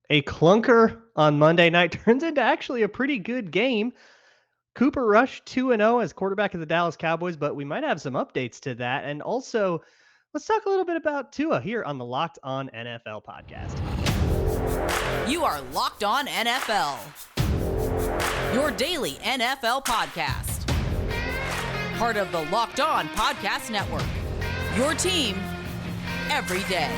A clunker on Monday night turns into actually a pretty good game. Cooper Rush 2-0 as quarterback of the Dallas Cowboys, but we might have some updates to that. And also, let's talk a little bit about Tua here on the Locked On NFL podcast. You are Locked On NFL, your daily NFL podcast. Part of the Locked On Podcast Network, your team every day.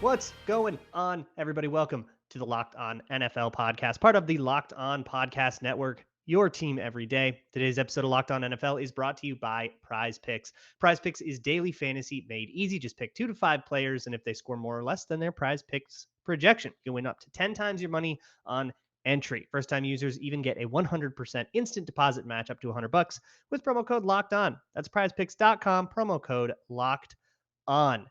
What's going on, everybody? Welcome to the Locked On NFL podcast, part of the Locked On Podcast Network, your team every day. Today's episode of Locked On NFL is brought to you by Prize Picks. Prize Picks is daily fantasy made easy. Just pick 2 to 5 players, and if they score more or less than their Prize Picks projection, you'll win up to 10 times your money on entry. First-time users even get a 100% instant deposit match up to $100 with promo code Locked On. That's PrizePicks.com, promo code Locked On.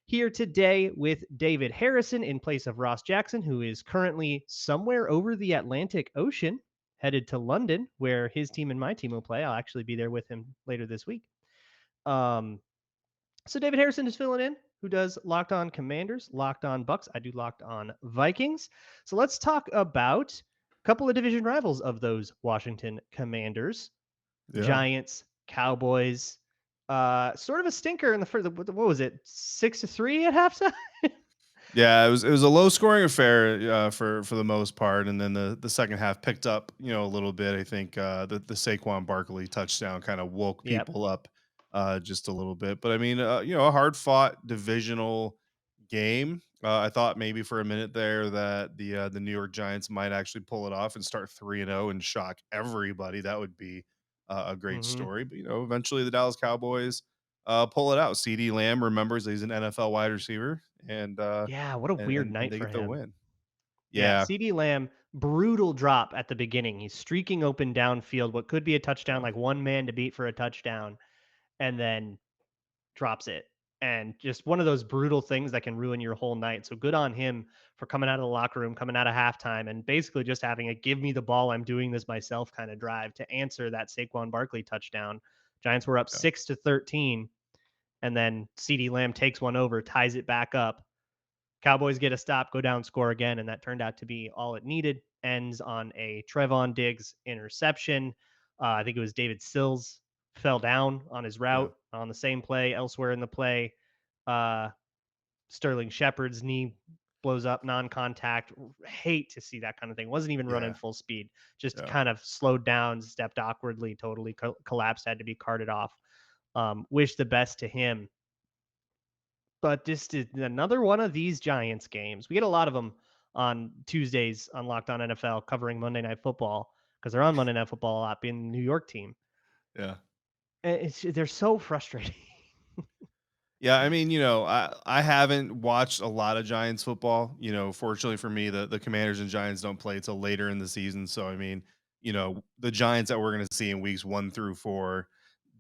Here today with David Harrison in place of Ross Jackson, who is currently somewhere over the Atlantic Ocean, headed to London, where his team and my team will play. I'll actually be there with him later this week. So David Harrison is filling in, who does Locked On Commanders, Locked On Bucks. I do Locked On Vikings. So let's talk about a couple of division rivals of those Washington Commanders, Giants, Cowboys. Sort of a stinker in the first. What was it? 6-3 at halftime. Yeah, it was a low scoring affair for the most part, and then the second half picked up a little bit. I think the Saquon Barkley touchdown kind of woke Yep. people up just a little bit. But I mean, a hard fought divisional game. I thought maybe for a minute there that the New York Giants might actually pull it off and start 3-0 and shock everybody. That would be a great story. But eventually the Dallas Cowboys pull it out. CD Lamb remembers he's an NFL wide receiver, and Yeah, what a weird and night they for get the him. win. Yeah, Yeah, CD Lamb, brutal drop at the beginning. He's streaking open downfield, what could be a touchdown, yeah, like one man to beat for a touchdown, and then drops it. And just one of those brutal things that can ruin your whole night. So good on him for coming out of the locker room, coming out of halftime, and basically just having a give me the ball, I'm doing this myself kind of drive to answer that Saquon Barkley touchdown. Giants were up yeah, 6-13, and then CD Lamb takes one over, ties it back up. Cowboys get a stop, go down, score again, and that turned out to be all it needed. Ends on a Trevon Diggs interception. I think it was David Sills fell down on his yeah, route on the same play. Elsewhere in the play, uh, Sterling Shepard's knee blows up, non-contact. Hate to see that kind of thing. Wasn't even running yeah, full speed. Just yeah. kind of slowed down, stepped awkwardly, totally collapsed, had to be carted off. Wish the best to him. But just another one of these Giants games. We get a lot of them on Tuesdays on Locked On NFL covering Monday Night Football because they're on Monday Night Football a lot, being the New York team. Yeah. They're so frustrating. Yeah, I mean, I haven't watched a lot of Giants football. Fortunately for me, the Commanders and Giants don't play till later in the season. So I mean, the Giants that we're gonna see in weeks 1 through 4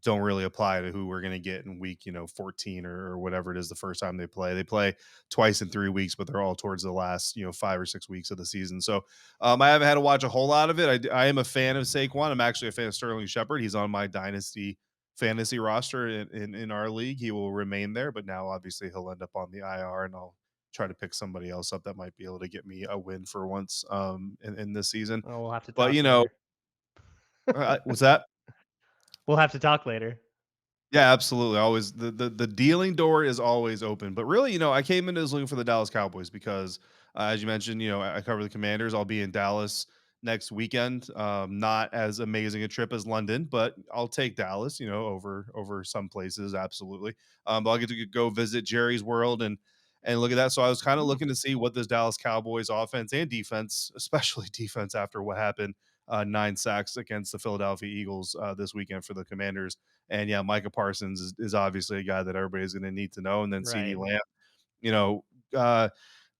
don't really apply to who we're gonna get in week, 14 or whatever it is the first time they play. They play twice in 3 weeks, but they're all towards the last, 5 or 6 weeks of the season. So I haven't had to watch a whole lot of it. I am a fan of Saquon. I'm actually a fan of Sterling Shepard. He's on my dynasty fantasy roster in our league. He will remain there, but now obviously he'll end up on the IR, and I'll try to pick somebody else up that might be able to get me a win for once in this season. Oh, we'll have to But talk later. what's that? We'll have to talk later. Yeah, absolutely. Always the dealing door is always open. But really, I came into this looking for the Dallas Cowboys because, as you mentioned, I cover the Commanders. I'll be in Dallas next weekend. Not as amazing a trip as London, but I'll take Dallas, over some places. Absolutely. But I'll get to go visit Jerry's World and look at that. So I was kind of Ooh. looking to see what this Dallas Cowboys offense and defense, especially defense after what happened, 9 sacks against the Philadelphia Eagles this weekend for the Commanders. And yeah, Micah Parsons is obviously a guy that everybody's going to need to know. And then CD Right. Lamb, you know, uh,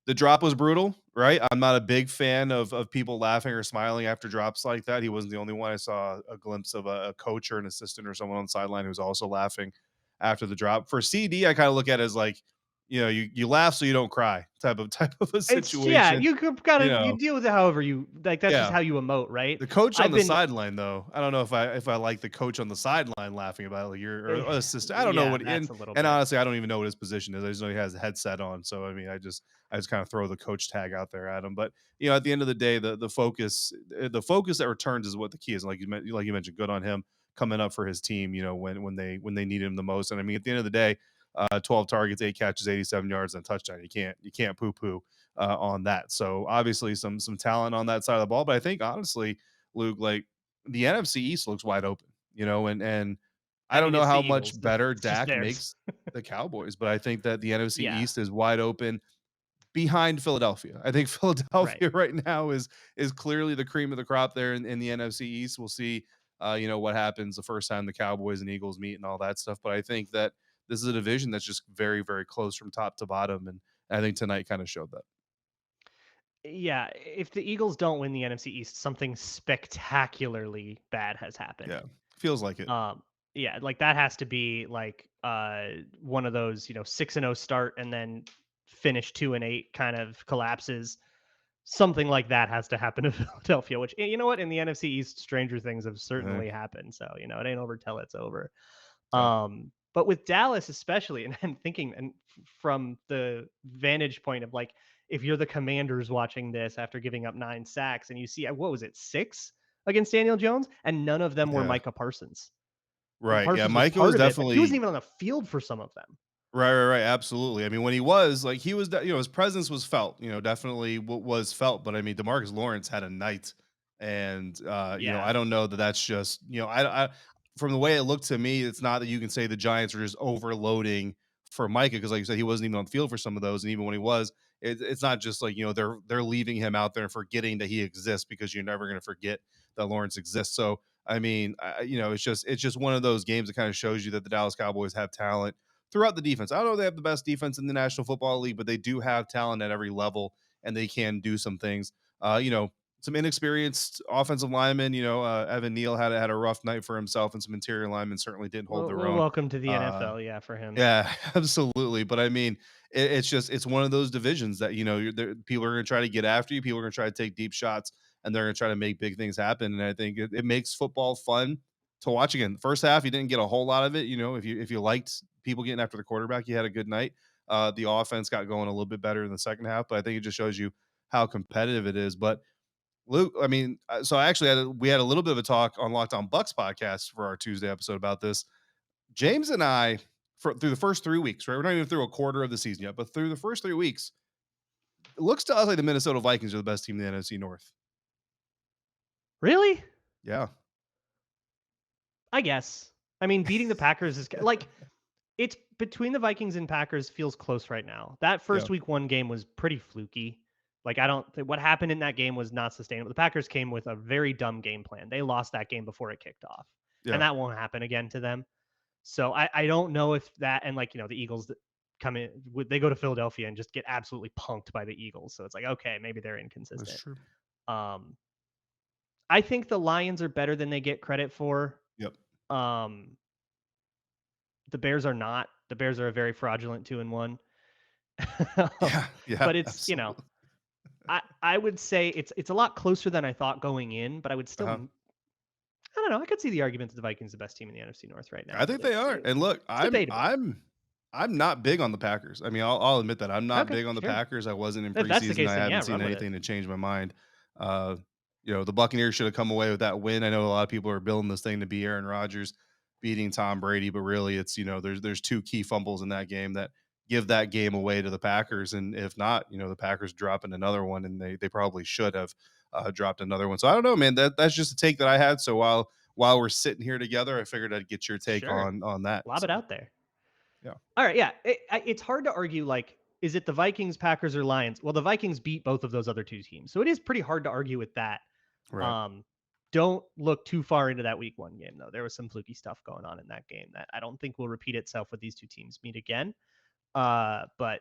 the drop was brutal, right? I'm not a big fan of people laughing or smiling after drops like that. He wasn't the only one. I saw a glimpse of a coach or an assistant or someone on the sideline who was also laughing after the drop. For CD, I kind of look at it as like, you laugh so you don't cry type of a It's yeah, situation. you could You kinda you know, deal with it however you like, that's just yeah. how you emote, right? The coach on I've the been sideline, though, I don't know if I like the coach on the sideline laughing about it, like, you're eh, or assistant. I don't know yeah, what that's a little and bit. honestly, I don't even know what his position is. I just know he has a headset on, so, I mean, I just kinda throw the coach tag out there at him, but, at the end of the day, the focus that returns is what the key is, like you mentioned, good on him coming up for his team, when they need him the most, and, I mean, at the end of the day, 12 targets, 8 catches, 87 yards, and a touchdown. You can't poo-poo, on that, so, obviously, some talent on that side of the ball, but I think, honestly, Luke, like the NFC East looks wide open, and I I don't mean, know it's the how much Eagles. better It's just Dak theirs. makes the Cowboys, but I think that the NFC Yeah, East is wide open behind Philadelphia. I think right. Philadelphia right now is clearly the cream of the crop there in the NFC East. We'll see, what happens the first time the Cowboys and Eagles meet and all that stuff. But I think that this is a division that's just very, very close from top to bottom, and I think tonight kind of showed that. Yeah, if the Eagles don't win the NFC East, something spectacularly bad has happened. Yeah, feels like it. Um, yeah, like that has to be like one of those, 6-0 start and then finish 2-8 kind of collapses. Something like that has to happen to Philadelphia, which you know what, in the NFC East, stranger things have Uh, certainly happened. So, it ain't over till it's over. yeah, But with Dallas especially, and thinking and from the vantage point of like if you're the Commanders watching this after giving up 9 sacks and you see what was it, 6 against Daniel Jones, and none of them were yeah. Micah Parsons. And Right, yeah, Parsons was Micah was part of it, but he wasn't definitely even on the field for some of them. right, absolutely. I mean, when he was like, his presence was felt, definitely what was felt. But I mean, Demarcus Lawrence had a night, and Yeah. I don't know that that's just, from the way it looked to me, it's not that you can say the Giants are just overloading for Micah because, like you said, he wasn't even on the field for some of those, and even when he was, it's not just like they're leaving him out there and forgetting that he exists because you're never going to forget that Lawrence exists. So I mean, it's just one of those games that kind of shows you that the Dallas Cowboys have talent throughout the defense. I don't know if they have the best defense in the National Football League, but they do have talent at every level and they can do some things. Some inexperienced offensive linemen, Evan Neal had a rough night for himself, and some interior linemen certainly didn't hold Well, their well, own. welcome to the Uh, NFL, yeah, for him. yeah, absolutely. But I mean, it's one of those divisions that people are going to try to get after you. People are going to try to take deep shots, and they're going to try to make big things happen. And I think it makes football fun to watch. Again, first half you didn't get a whole lot of it. If you liked people getting after the quarterback, you had a good night. The offense got going a little bit better in the second half, but I think it just shows you how competitive it is. But Luke, I mean, so I actually we had a little bit of a talk on Locked On Bucks podcast for our Tuesday episode about this. James and I, through the first 3 weeks, right? We're not even through a quarter of the season yet, but through the first 3 weeks, it looks to us like the Minnesota Vikings are the best team in the NFC North. Really? Yeah. I guess. I mean, beating the Packers is like it's between the Vikings and Packers feels close right now. That Yeah. first week one game was pretty fluky. Like I don't what happened in that game was not sustainable. The Packers came with a very dumb game plan. They lost that game before it kicked off. And Yeah. that won't happen again to them. So I don't know if that and like, the Eagles that come in they go to Philadelphia and just get absolutely punked by the Eagles. So it's like, okay, maybe they're That's inconsistent. true. Um I think the Lions are better than they get credit for. Yep. Um the Bears are not. The Bears are a very fraudulent 2-1. Yeah. Yeah. But it's, Absolutely. I would say it's a lot closer than I thought going in, but I would still Uh-huh. I don't know. I could see the argument that the Vikings are the best team in the NFC North right I now, think but they it's are. And look, it's debatable. I'm not big on the Packers. I mean, I'll admit that I'm not Okay, big on the sure. Packers. I wasn't in If that's the preseason. case, I then haven't yeah, seen run with it. anything to change my mind. Uh, the Buccaneers should have come away with that win. I know a lot of people are building this thing to be Aaron Rodgers beating Tom Brady, but really it's, there's two key fumbles in that game that give that game away to the Packers. And if not, the Packers dropping another one, and they probably should have dropped another one. So I don't know, man. That's just a take that I had. So while we're sitting here together, I figured I'd get your take Sure. on that. Lob So it out there. yeah, All right, yeah. It's hard to argue like is it the Vikings, Packers, or Lions? Well, the Vikings beat both of those other two teams. So it is pretty hard to argue with that. right. Um, don't look too far into that week one game, though. There was some fluky stuff going on in that game that I don't think will repeat itself when these two teams meet again. But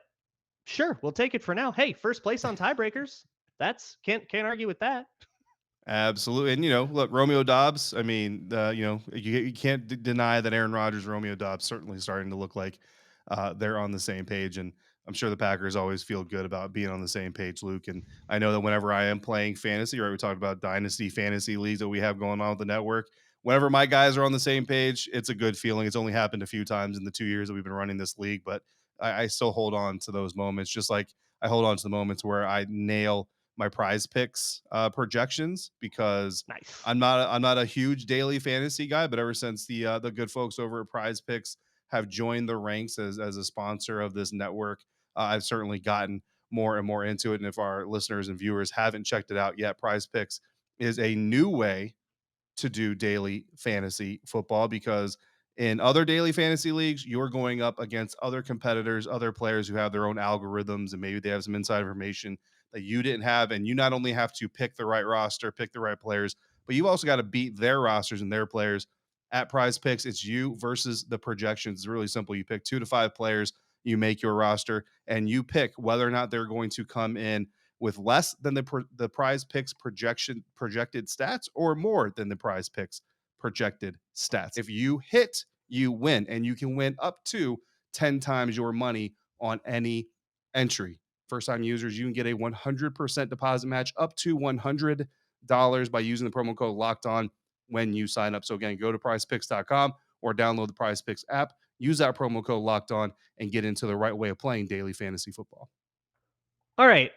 sure, we'll take it for now. Hey, first place on tiebreakers. That's can't argue with that. Absolutely. And, look, Romeo Dobbs, I mean, you can't deny that Aaron Rodgers, Romeo Dobbs certainly starting to look like they're on the same page. And I'm sure the Packers always feel good about being on the same page, Luke. And I know that whenever I am playing fantasy, right, we talked about dynasty fantasy leagues that we have going on with the network. Whenever my guys are on the same page, it's a good feeling. It's only happened a few times in the 2 years that we've been running this league, but I still hold on to those moments, just like I hold on to the moments where I nail my prize picks projections because Nice. I'm not a huge daily fantasy guy, but ever since the good folks over at Prize Picks have joined the ranks as a sponsor of this network, I've certainly gotten more and more into it. And if our listeners and viewers haven't checked it out yet, Prize Picks is a new way to do daily fantasy football because in other daily fantasy leagues, you're going up against other competitors, other players who have their own algorithms, and maybe they have some inside information that you didn't have. And you not only have to pick the right roster, pick the right players, but you also got to beat their rosters and their players at prize picks. It's you versus the projections. It's really simple. You pick 2 to 5 players, you make your roster, and you pick whether or not they're going to come in with less than the prize picks projected stats or more than the prize picks projected stats. If you hit, you win, and you can win up to 10 times your money on any entry. First time users, you can get a 100% deposit match up to $100 by using the promo code locked on when you sign up. So again, go to prizepicks.com or download the Prize Picks app, use that promo code locked on, and get into the right way of playing daily fantasy football. All right.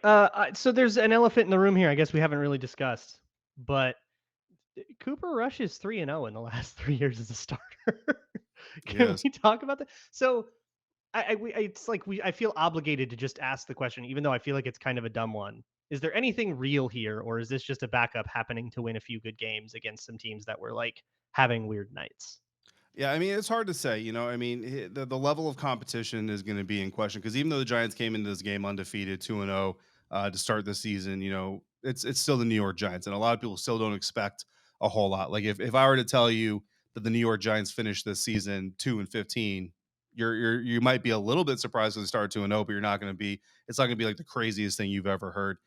So there's an elephant in the room here. I guess we haven't really discussed, but Cooper Rush is 3-0 in the last 3 years as a starter. Can Yes. we talk about that? So it's like I feel obligated to just ask the question, even though I feel like it's kind of a dumb one. Is there anything real here, or is this just a backup happening to win a few good games against some teams that were like having weird nights? Yeah, I mean, it's hard to say. I mean, the level of competition is going to be in question because even though the Giants came into this game undefeated, 2-0 to start the season, it's still the New York Giants, and a lot of people still don't expect a whole lot. Like if I were to tell you that the New York Giants finished this season 2-15, you might be a little bit surprised when they start 2-0, but you're not going to be. It's not going to be like the craziest thing you've ever heard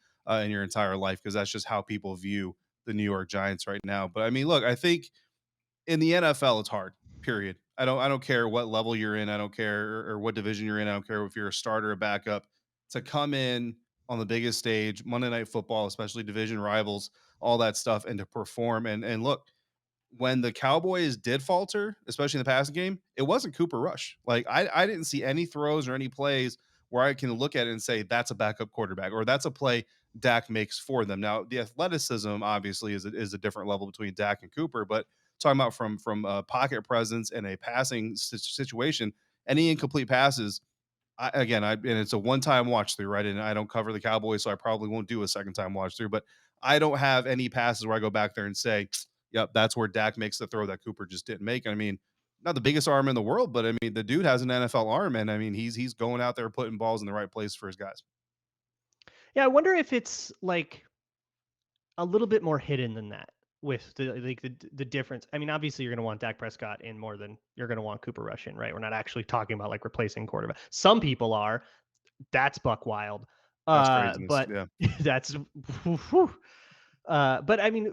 in your entire life because that's just how people view the New York Giants right now. But I mean, look, I think in the NFL, it's hard. Period. I don't care what level you're in. I don't care or what division you're in. I don't care if you're a starter or backup. To come in on the biggest stage, Monday Night Football, especially division rivals, all that stuff, and to perform and look, when the Cowboys did falter, especially in the passing game, it wasn't Cooper Rush. Like I didn't see any throws or any plays where I can look at it and say that's a backup quarterback or that's a play Dak makes for them. Now the athleticism obviously is a different level between Dak and Cooper, but talking about from a pocket presence and a passing situation, any incomplete passes and it's a one-time watch through, right? And I don't cover the Cowboys, so I probably won't do a second time watch through. But I don't have any passes where I go back there and say, "Yep, that's where Dak makes the throw that Cooper just didn't make." I mean, not the biggest arm in the world, but I mean, the dude has an NFL arm, and I mean, he's going out there putting balls in the right place for his guys. Yeah, I wonder if it's like a little bit more hidden than that with the difference. I mean, obviously you're going to want Dak Prescott in more than you're going to want Cooper Rush in, right? We're not actually talking about like replacing quarterback. Some people are. That's buck wild. That's craziness. But Yeah, that's but I mean,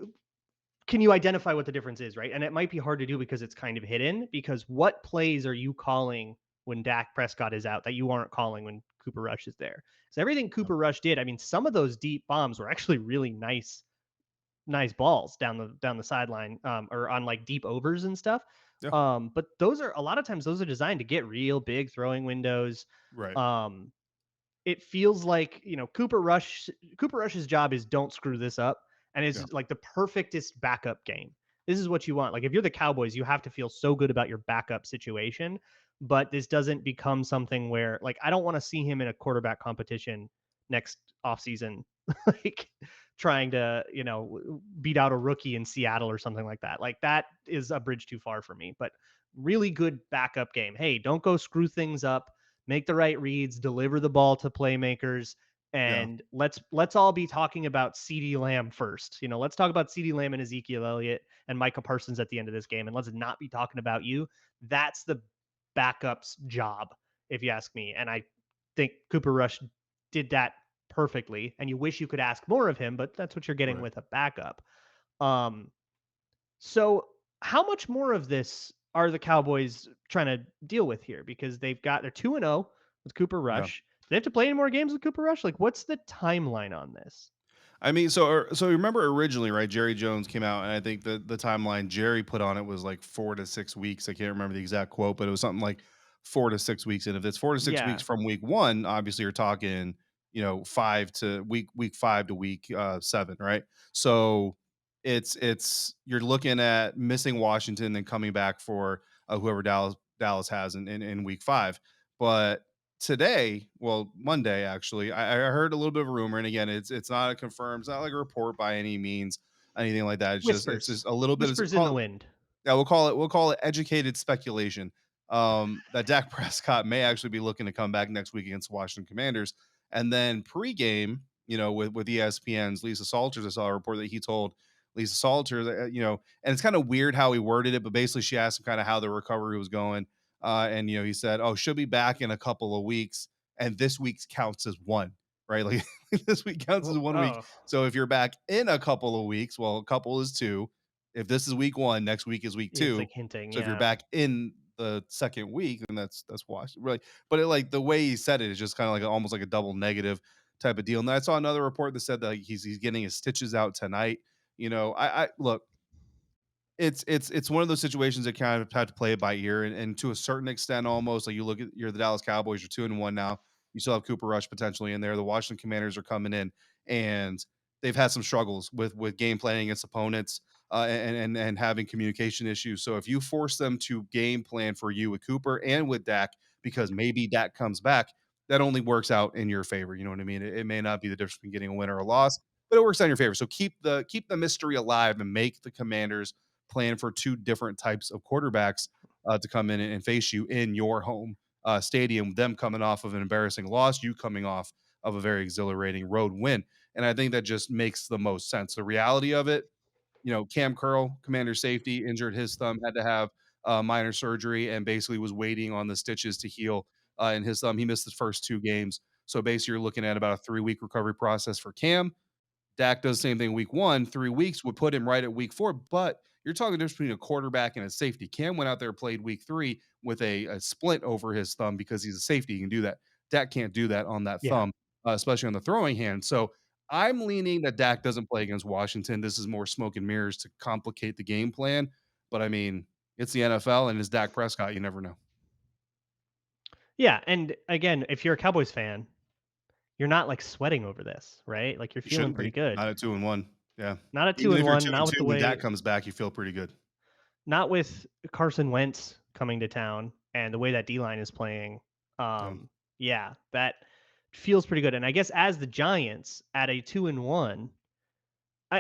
can you identify what the difference is, right? And it might be hard to do because it's kind of hidden because what plays are you calling when Dak Prescott is out that you aren't calling when Cooper Rush is there? So everything Cooper Rush did, I mean, some of those deep bombs were actually really nice balls down the sideline, or on like deep overs and stuff. yeah, But those are a lot of times those are designed to get real big throwing windows. right. Um, it feels like Cooper Rush's job is don't screw this up, and Yeah, it's like the perfectest backup game. This is what you want. Like if you're the Cowboys, you have to feel so good about your backup situation, but this doesn't become something where like I don't want to see him in a quarterback competition next offseason, like trying to beat out a rookie in Seattle or something like that. Like that is a bridge too far for me. But really good backup game. Hey, don't go screw things up, make the right reads, deliver the ball to playmakers, yeah, and let's all be talking about CeeDee Lamb first. Let's talk about CeeDee Lamb and Ezekiel Elliott and Micah Parsons at the end of this game, and let's not be talking about you. That's the backup's job, if you ask me. And I think Cooper Rush did that perfectly. And you wish you could ask more of him, but that's what you're getting right. with a backup. Um, so how much more of this are the Cowboys trying to deal with here? Because they're 2-0 with Cooper Yeah, Rush. they have to play any more games with Cooper Rush? Like, what's the timeline on this? I mean, so remember originally, right? Jerry Jones came out, and I think the timeline Jerry put on it was like 4 to 6 weeks. I can't remember the exact quote, but it was something like 4 to 6 weeks. And if it's 4 to 6 weeks Yeah. from week one, obviously you're talking, 5 to week 7, right? So it's you're looking at missing Washington and coming back for whoever Dallas has in week 5, but today, well, Monday actually, I heard a little bit of a rumor, and again, it's not a confirmed, it's not like a report by any means, anything like that. It's just Whispers. a little bit of Whispers in the wind. yeah, we'll call it educated speculation. That Dak Prescott may actually be looking to come back next week against the Washington Commanders, and then pregame, with ESPN's Lisa Salters, I saw a report that he told Lisa Salters, and it's kind of weird how he worded it, but basically she asked him kind of how the recovery was going, and he said, "Oh, she'll be back in a couple of weeks, and this week counts as one." Right, like this week counts as Oh, 1 week. oh, So if you're back in a couple of weeks, well, a couple is two. If this is week one, next week is week it's two. like hinting. So if you're Yeah. back in the second week, then that's Washington. Really, but like the way he said it is just kind of like almost like a double negative type of deal. And I saw another report that said that like, he's getting his stitches out tonight. I look, it's one of those situations that kind of have to play it by ear, and to a certain extent, almost like you look at you're the Dallas Cowboys, you're 2-1 now. You still have Cooper Rush potentially in there. The Washington Commanders are coming in, and they've had some struggles with game planning against opponents, and having communication issues. So if you force them to game plan for you with Cooper and with Dak, because maybe Dak comes back, that only works out in your favor. You know what I mean? It may not be the difference between getting a win or a loss, but it works out in your favor. So keep the mystery alive and make the Commanders plan for two different types of quarterbacks to come in and face you in your home stadium. Them coming off of an embarrassing loss, you coming off of a very exhilarating road win, and I think that just makes the most sense. The reality of it, Cam Curl, commander safety, injured his thumb, had to have minor surgery, and basically was waiting on the stitches to heal in his thumb. He missed the first 2 games, so basically you're looking at about a 3 week recovery process for Cam. Dak does the same thing week 1, 3 weeks would put him right at week 4, but you're talking the difference between a quarterback and a safety. Cam went out there, played week 3 with a splint over his thumb because he's a safety, he can do that. Dak can't do that on that Yeah. thumb, especially on the throwing hand. So I'm leaning that Dak doesn't play against Washington. This is more smoke and mirrors to complicate the game plan, but I mean, it's the NFL and it's Dak Prescott, you never know. Yeah. And again, if you're a Cowboys fan, you're not like sweating over this, right? Like you're You feeling shouldn't pretty be. good. Not at 2-1. Yeah. Not at two Even and if you're one, 2 not and with 2 the when Dak way, comes back, you feel pretty good. not with Carson Wentz coming to town and the way that D line is playing. Yeah. Yeah, that feels pretty good. And I guess as the Giants at a 2-1,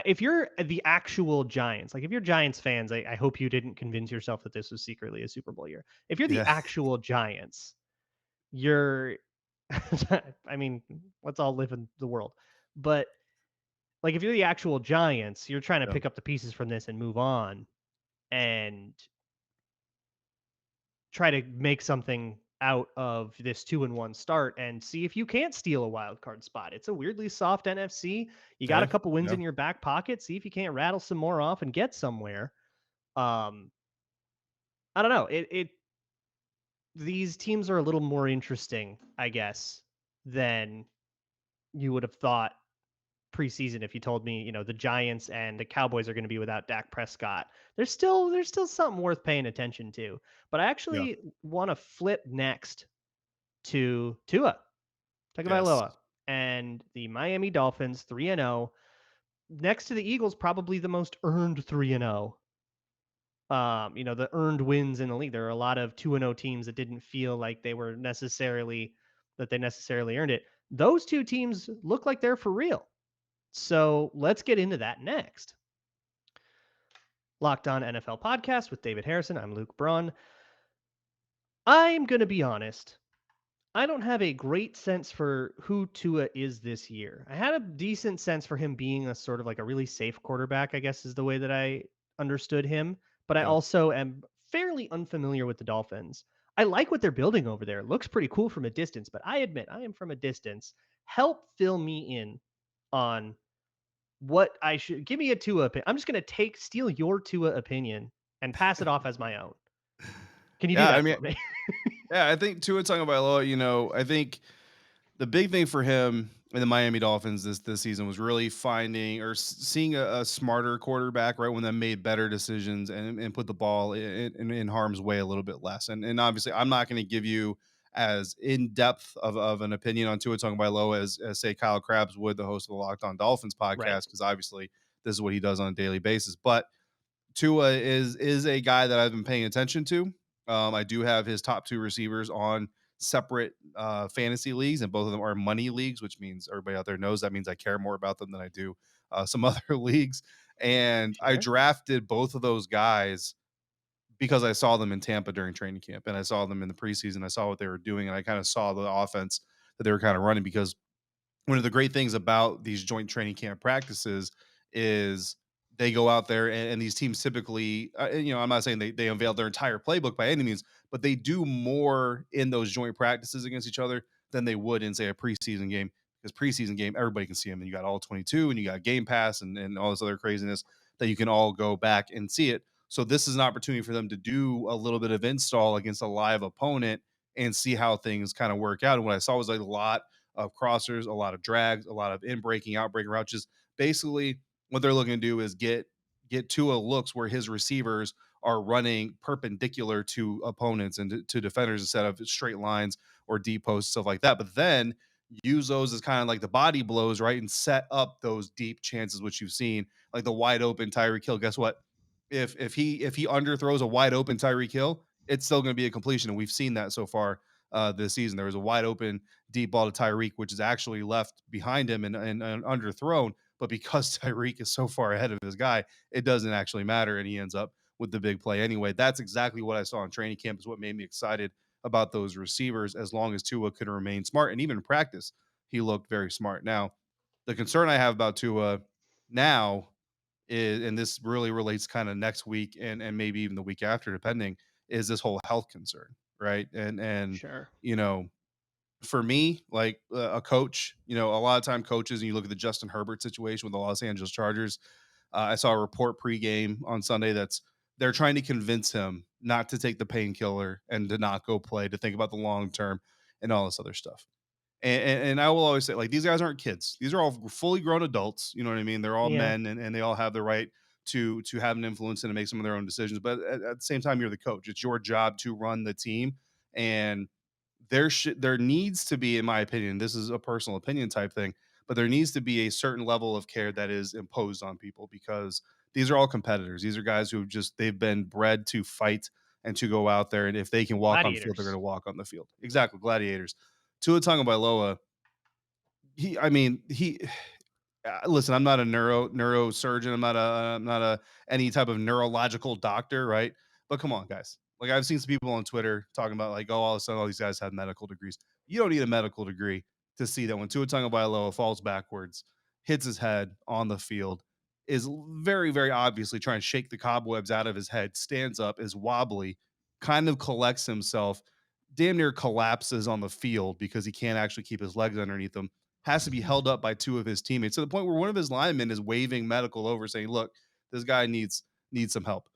if you're the actual Giants, like if you're Giants fans, I hope you didn't convince yourself that this was secretly a Super Bowl year. If you're the Yeah. actual Giants, you're, I mean, let's all live in the world. But like if you're the actual Giants, you're trying to Yeah. pick up the pieces from this and move on and try to make something out of this 2-1 start and see if you can't steal a wild card spot. It's a weirdly soft NFC. You got a Yeah. couple wins Yeah. in your back pocket. See if you can't rattle some more off and get somewhere. Um, I don't know. It these teams are a little more interesting, I guess, than you would have thought preseason if you told me, the Giants and the Cowboys are going to be without Dak Prescott. There's still something worth paying attention to. But I Yeah. actually want to flip next to Tua Yes. Tagovailoa and the Miami Dolphins 3-0 next to the Eagles, probably the most earned 3-0. The earned wins in the league. There are a lot of 2-0 teams that didn't feel like they necessarily earned it. Those two teams look like they're for real. So let's get into that next. Locked On NFL podcast with David Harrison. I'm Luke Braun. I'm going to be honest. I don't have a great sense for who Tua is this year. I had a decent sense for him being a sort of like a really safe quarterback, I guess is the way that I understood him. But I Yeah. also am fairly unfamiliar with the Dolphins. I like what they're building over there. It looks pretty cool from a distance, but I admit I am from a distance. Help fill me in on what I should give me a Tua opinion. I'm just going to steal your Tua opinion and pass it off as my own. Can you do Yeah, I that mean, for me? yeah, I think Tua Tagovailoa, I think the big thing for him in the Miami Dolphins this season was really finding or seeing a smarter quarterback, right? When they made better decisions and put the ball in harm's way a little bit less. And obviously, I'm not going to give you as in depth of an opinion on Tua Tagovailoa as say Kyle Krabs would, the host of the Locked On Dolphins Right. podcast, because obviously this is what he does on a daily basis. But Tua is a guy that I've been paying attention to. I do have his top two receivers on separate fantasy leagues, and both of them are money leagues, which means everybody out there knows that means I care more about them than I do some other leagues. And I Sure. drafted both of those guys because I saw them in Tampa during training camp, and I saw them in the preseason. I saw what they were doing, and I kind of saw the offense that they were kind of running because one of the great things about these joint training camp practices is they go out there and these teams typically, I'm not saying they unveil their entire playbook by any means, but they do more in those joint practices against each other than they would in, say, a preseason game. Because preseason game, everybody can see them, and you got all 22, and you got Game Pass, and all this other craziness that you can all go back and see it. So this is an opportunity for them to do a little bit of install against a live opponent and see how things kind of work out. And what I saw was like a lot of crossers, a lot of drags, a lot of in breaking, out breaking routes. Just basically what they're looking to do is get Tua looks where his receivers are running perpendicular to opponents and to defenders instead of straight lines or deep posts, stuff like that. But then use those as kind of like the body blows, right? And set up those deep chances, which you've seen, like the wide open Tyreek Hill. Guess what? If he underthrows a wide open Tyreek Hill, it's still going to be a completion. And we've seen that so far this season. There was a wide open deep ball to Tyreek, which is actually left behind him and underthrown. But because Tyreek is so far ahead of his guy, it doesn't actually matter. And he ends up with the big play anyway. That's exactly what I saw in training camp, is what made me excited about those receivers, as long as Tua could remain smart. And even in practice, he looked very smart. Now, the concern I have about Tua now is, and this really relates kind of next week and maybe even the week after, depending, is this whole health concern, right? And Sure. you know, for me, like a coach, a lot of time coaches, and you look at the Justin Herbert situation with the Los Angeles Chargers. I saw a report pregame on Sunday that's they're trying to convince him not to take the painkiller and to not go play, to think about the long term and all this other stuff. And I will always say, like, these guys aren't kids. These are all fully grown adults. You know what I mean? They're all Yeah. men, and they all have the right to have an influence and to make some of their own decisions. But at the same time, you're the coach. It's your job to run the team, and there needs to be, in my opinion, this is a personal opinion type thing, but there needs to be a certain level of care that is imposed on people, because these are all competitors. These are guys who they've been bred to fight and to go out there, and if they can walk on the field, they're going to Gladiators. walk on the field. Exactly, gladiators. Tua Tagovailoa, I mean, listen, I'm not a neurosurgeon. I'm not a any type of neurological doctor, right? But come on, guys. Like, I've seen some people on Twitter talking about, like, oh, all of a sudden all these guys have medical degrees. You don't need a medical degree to see that when Tua Tagovailoa falls backwards, hits his head on the field, is very, very obviously trying to shake the cobwebs out of his head, stands up, is wobbly, kind of collects himself, damn near collapses on the field because he can't actually keep his legs underneath him, has to be held up by two of his teammates, to the point where one of his linemen is waving medical over, saying, "Look, this guy needs some help."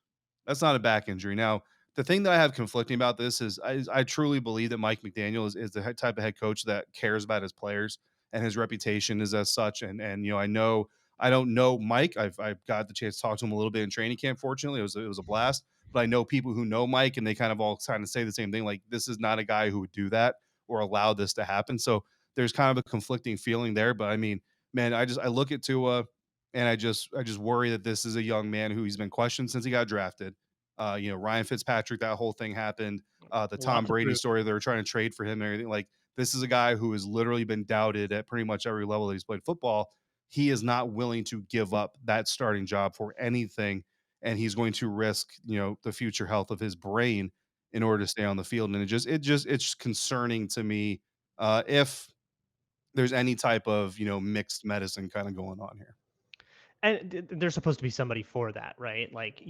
That's not a back injury. Now, the thing that I have conflicting about this is I truly believe that Mike McDaniel is the type of head coach that cares about his players, and his reputation is as such. And I don't know Mike. I've got the chance to talk to him a little bit in training camp. Fortunately, it was a blast. But I know people who know Mike, and they kind of all kind of say the same thing. Like, this is not a guy who would do that or allow this to happen. So there's kind of a conflicting feeling there. But I mean, man, I look at Tua, and I just worry that this is a young man who he's been questioned since he got drafted. Ryan Fitzpatrick, that whole thing happened. The A lot Tom to Brady prove. story, they were trying to trade for him and everything. Like, this is a guy who has literally been doubted at pretty much every level that he's played football. He is not willing to give up that starting job for anything, and he's going to risk, the future health of his brain in order to stay on the field. And it's concerning to me if there's any type of, mixed medicine kind of going on here. And there's supposed to be somebody for that, right? Like,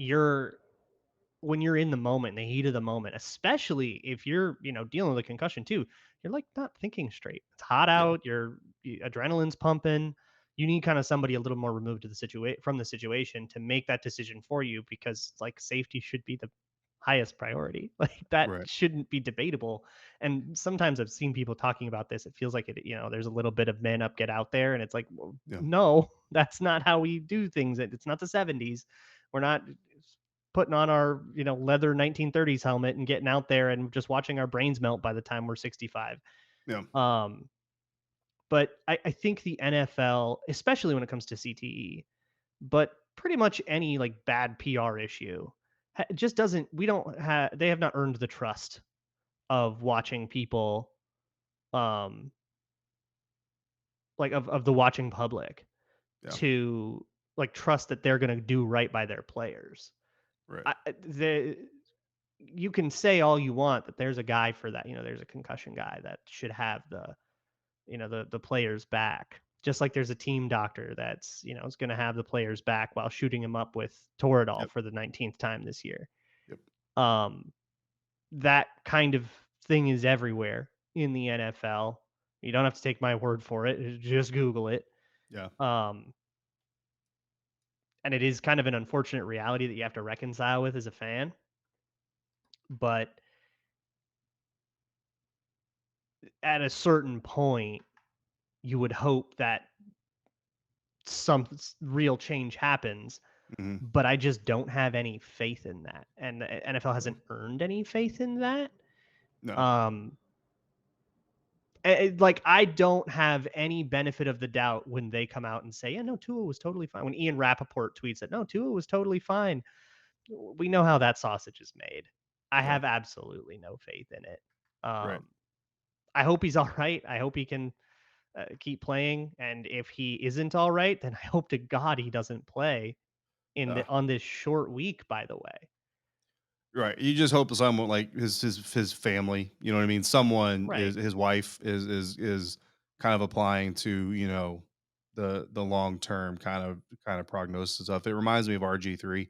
when you're in the moment, the heat of the moment, especially if you're, dealing with a concussion too, you're like not thinking straight. It's hot Yeah. out, adrenaline's pumping. You need kind of somebody a little more removed to from the situation to make that decision for you, because like safety should be the highest priority. Like that Right. shouldn't be debatable. And sometimes I've seen people talking about this. It feels like there's a little bit of man up, get out there. And it's like, well, Yeah. no, that's not how we do things. It's not the 70s. We're not putting on our, leather 1930s helmet and getting out there and just watching our brains melt by the time we're 65. Yeah. Um, but I think the NFL, especially when it comes to CTE, but pretty much any like bad PR issue, just doesn't. We don't have. They have not earned the trust of watching people, um, like of the watching public Yeah. to like trust that they're going to do right by their players. Right. The You can say all you want that there's a guy for that. There's a concussion guy that should have the players back. Just like there's a team doctor that's is going to have the players back while shooting him up with Toradol Yep. for the 19th time this year. Yep. Um, that kind of thing is everywhere in the NFL. You don't have to take my word for it. Just Google it. Yeah. Um, and it is kind of an unfortunate reality that you have to reconcile with as a fan. But at a certain point, you would hope that some real change happens, Hmm. but I just don't have any faith in that, and the NFL Yeah. hasn't earned any faith in that. No. Um, like I don't have any benefit of the doubt when they come out and say, "Yeah, no, Tua was totally fine." When Ian Rappaport tweets that, "No, Tua was totally fine," we know how that sausage is made. I Yeah. have absolutely no faith in it. Right. Um, I hope he's all right. I hope he can keep playing, and if he isn't all right, then I hope to God he doesn't play Yeah. on this short week. By the way, Right. You just hope someone like his family, you know what I mean? Someone is right? his wife is kind of applying to, the long-term kind of prognosis stuff. It reminds me of RG3,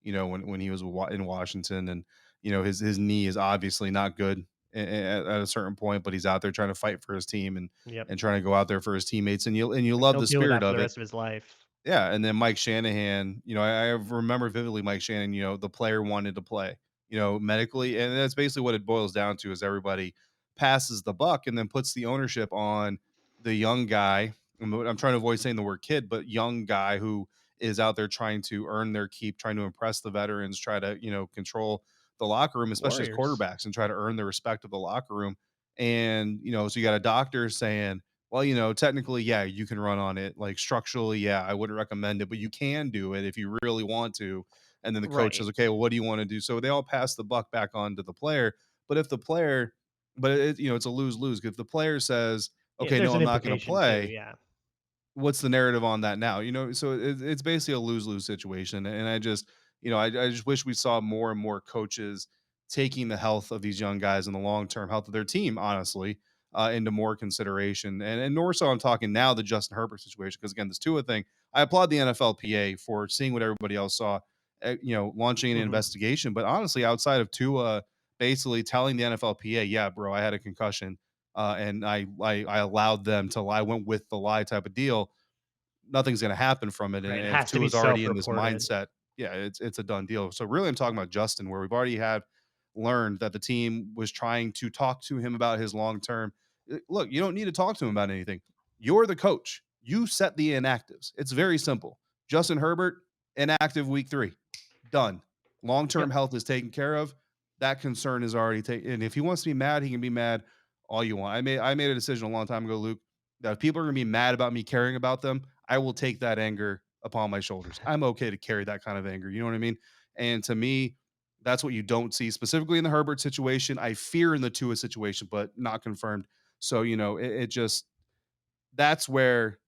when he was in Washington, and his knee is obviously not good at a certain point, but he's out there trying to fight for his team Yep. and trying to go out there for his teammates, and you Like love he'll the deal with spirit that for of the it. rest of his life. Yeah, and then Mike Shanahan, I remember vividly Mike Shanahan, the player wanted to play, medically, and that's basically what it boils down to is everybody passes the buck and then puts the ownership on the young guy. I'm trying to avoid saying the word kid, but young guy who is out there trying to earn their keep, trying to impress the veterans, try to, control the locker room, especially as Warriors. quarterbacks, and try to earn the respect of the locker room. And, so you got a doctor saying, well, technically, yeah, you can run on it. Like structurally, yeah, I wouldn't recommend it, but you can do it if you really want to. And then the coach Right. says, okay, well, what do you want to do? So they all pass the buck back on to the player. But if the player, but it's a lose lose. If the player says, Yeah, okay, there's no, an I'm not going to implication too. play, Yeah. what's the narrative on that now? So it's basically a lose lose situation. And I just wish we saw more and more coaches taking the health of these young guys and the long term health of their team, honestly, into more consideration. And more so, I'm talking now the Justin Herbert situation because again, this Tua thing. I applaud the NFLPA for seeing what everybody else saw, launching an Hmm. investigation. But honestly, outside of Tua basically telling the NFLPA, yeah, bro, I had a concussion and I allowed them to lie, went with the lie type of deal. Nothing's going to happen from it. And Right. It if has to be Tua's already in this self-reported. mindset, yeah, it's a done deal. So really, I'm talking about Justin, where we've already had learned that the team was trying to talk to him about his long term. Look, you don't need to talk to him about anything. You're the coach. You set the inactives. It's very simple. Justin Herbert, inactive week 3. Done. Long term Yep. health is taken care of. That concern is already taken. And if he wants to be mad, he can be mad all you want. I made a decision a long time ago, Luke, that if people are gonna be mad about me caring about them, I will take that anger upon my shoulders. I'm okay to carry that kind of anger. You know what I mean? And to me, that's what you don't see specifically in the Herbert situation. I fear in the Tua situation, but not confirmed. So, it just that's where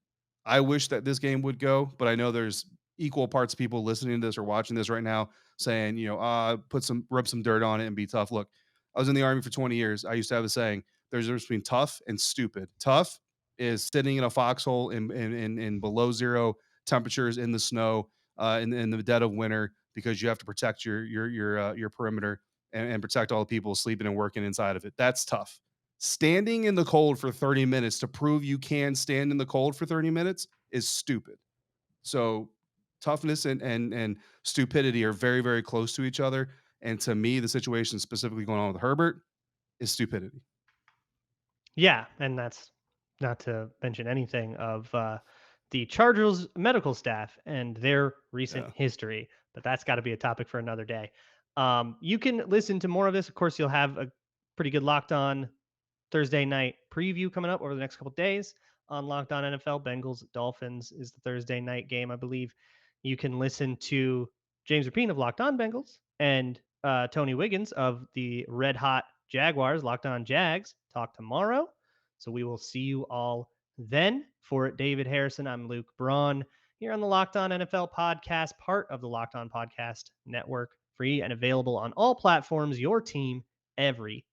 I wish that this game would go, but I know there's equal parts of people listening to this or watching this right now saying, rub some dirt on it and be tough. Look, I was in the army for 20 years. I used to have a saying, there's a difference between tough and stupid. Tough is sitting in a foxhole in below zero temperatures in the snow, in the dead of winter because you have to protect your perimeter and protect all the people sleeping and working inside of it. That's tough. Standing in the cold for 30 minutes to prove you can stand in the cold for 30 minutes is stupid. So toughness and stupidity are very, very close to each other. And to me, the situation specifically going on with Herbert is stupidity. Yeah, and that's not to mention anything of the Chargers medical staff and their recent Yeah. history, but that's got to be a topic for another day. You can listen to more of this. Of course, you'll have a pretty good Locked On Thursday night preview coming up over the next couple of days on Locked On NFL. Bengals Dolphins is the Thursday night game, I believe. You can listen to James Rapine of Locked On Bengals and Tony Wiggins of the Red Hot Jaguars, Locked On Jags, talk tomorrow. So we will see you all then. For David Harrison, I'm Luke Braun here on the Locked On NFL podcast, part of the Locked On Podcast Network, free and available on all platforms. Your team every